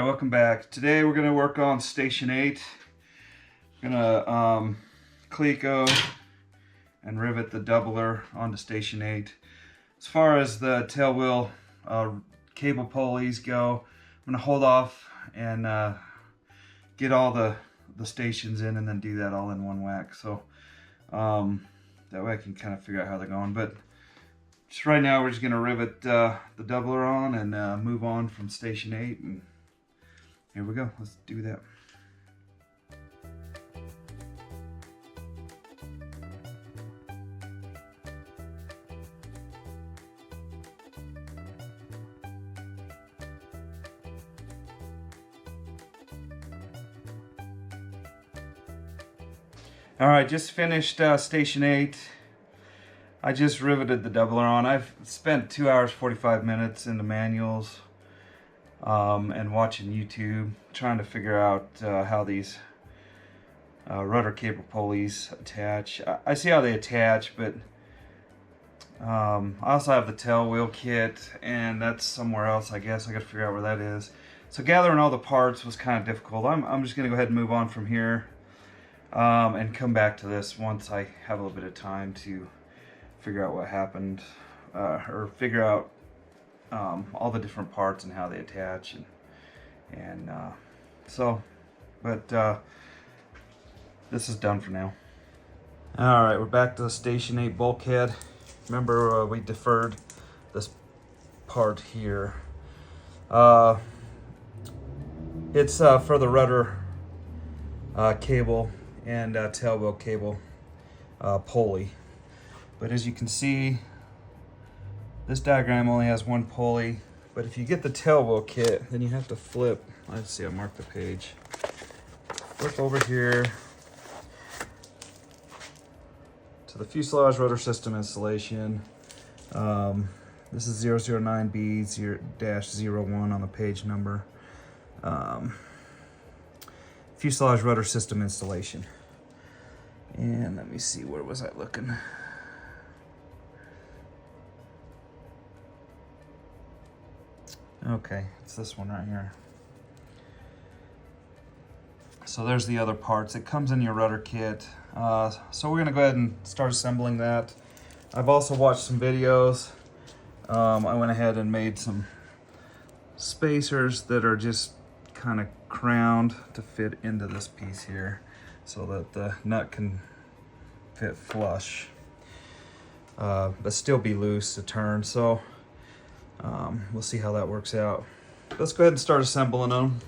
welcome back. Today we're going to work on Station 8. We're going to cleco and rivet the doubler onto Station 8. As far as the tailwheel cable pulleys go, I'm going to hold off and get all the stations in and then do that all in one whack. So that way I can kind of figure out how they're going. But just right now we're just going to rivet the doubler on and move on from Station 8. And here we go. Let's do that. All right, just finished Station 8. I just riveted the doubler on. I've spent 2 hours 45 minutes in the manuals and watching YouTube, trying to figure out how these rudder cable pulleys attach. I see how they attach, but I also have the tailwheel kit, and that's somewhere else, I guess. I gotta figure out where that is. So gathering all the parts was kind of difficult. I'm just gonna go ahead and move on from here and come back to this once I have a little bit of time to figure out what happened, or figure out all the different parts and how they attach, but this is done for now. All right, we're back to the Station 8 bulkhead. Remember we deferred this part here. It's for the rudder cable and tailwheel cable pulley. But as you can see, this diagram only has one pulley. But if you get the tailwheel kit, then you have to flip. Let's see, I marked the page. Flip over here to the Fuselage Rudder System installation. This is 009B-01 on the page number. Fuselage Rudder System installation. And let me see, where was I looking? Okay, it's this one right here. So there's the other parts. It comes in your rudder kit. So we're gonna go ahead and start assembling that. I've also watched some videos. I went ahead and made some spacers that are just kind of crowned to fit into this piece here so that the nut can fit flush, but still be loose to turn. So we'll see how that works out. Let's go ahead and start assembling them.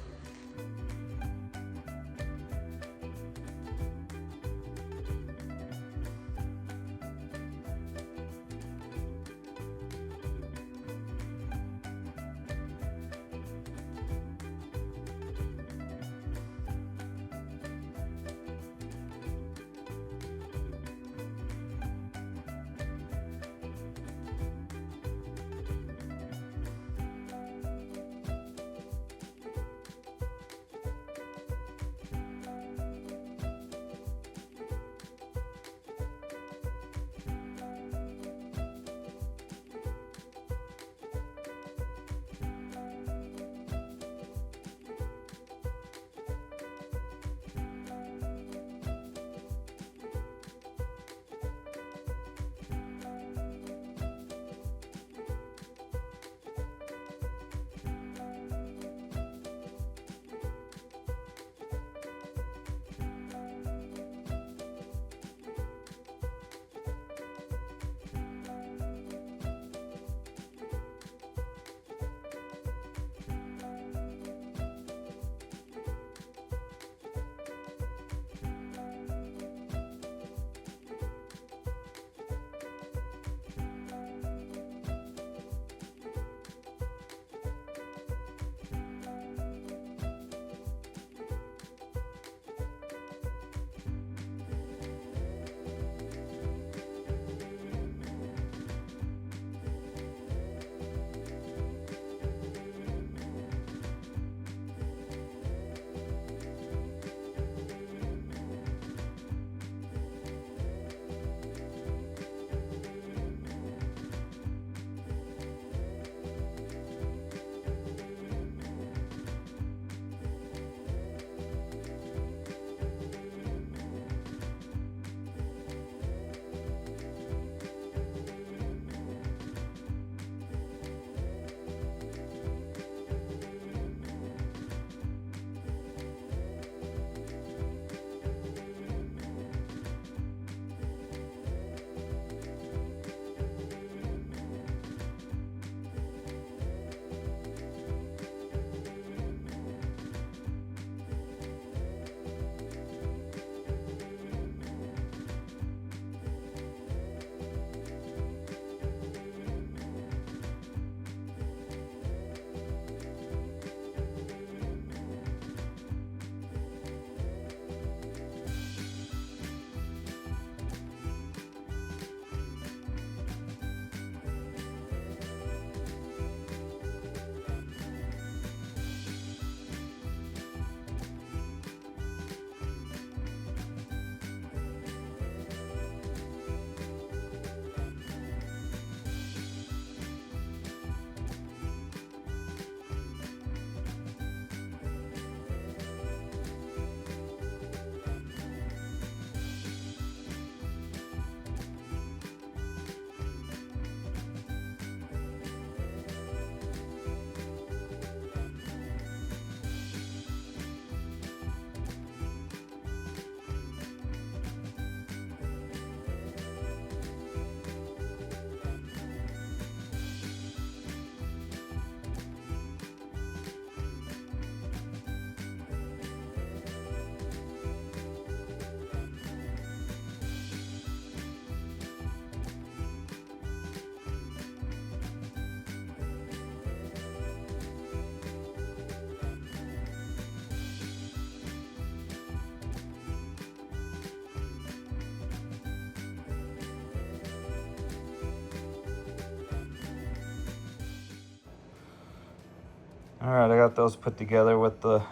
All right, I got those put together with the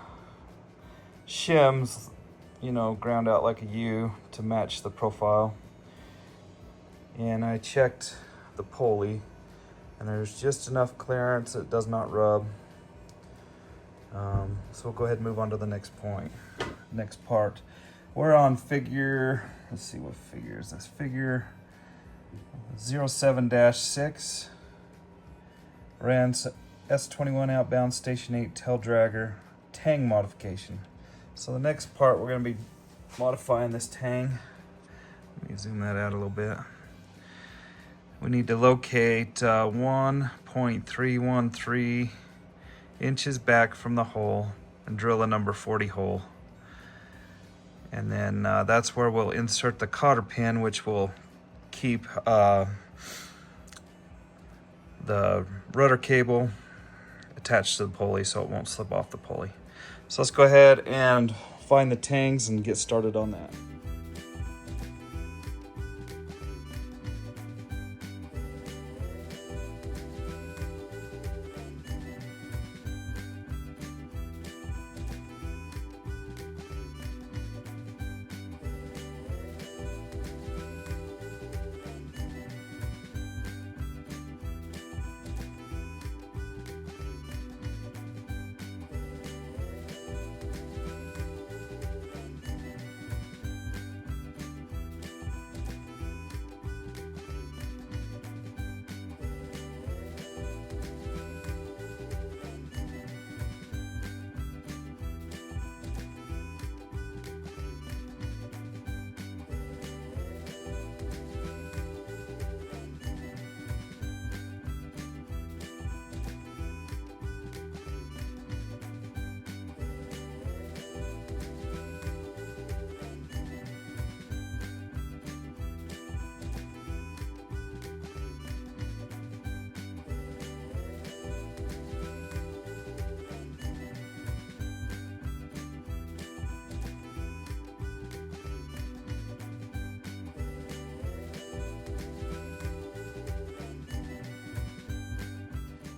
shims, you know, ground out like a U to match the profile. And I checked the pulley, and there's just enough clearance, it does not rub. So we'll go ahead and move on to the next part. We're on figure, let's see, what figure is this? Figure 07-6, RANS S21 Outbound Station 8 tail dragger tang modification. So the next part, we're going to be modifying this tang. Let me zoom that out a little bit. We need to locate 1.313 inches back from the hole and drill a number 40 hole. And then that's where we'll insert the cotter pin, which will keep the rudder cable attached to the pulley so it won't slip off the pulley. So let's go ahead and find the tangs and get started on that.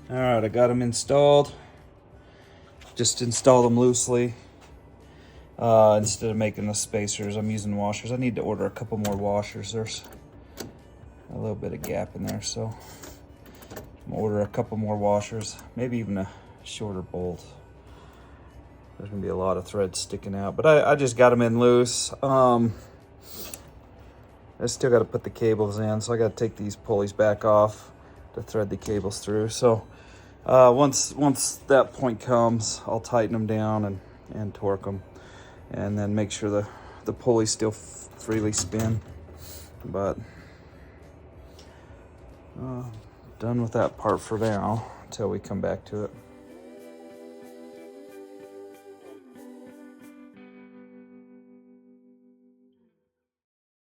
All right, I got them installed. Just install them loosely. Instead of making the spacers, I'm using washers. I need to order a couple more washers. There's a little bit of gap in there, so I'm gonna order a couple more washers, maybe even a shorter bolt. There's gonna be a lot of threads sticking out, but I just got them in loose. I still got to put the cables in, so I got to take these pulleys back off to thread the cables through. So once that point comes, I'll tighten them down and torque them, and then make sure the pulleys still freely spin. But done with that part for now until we come back to it.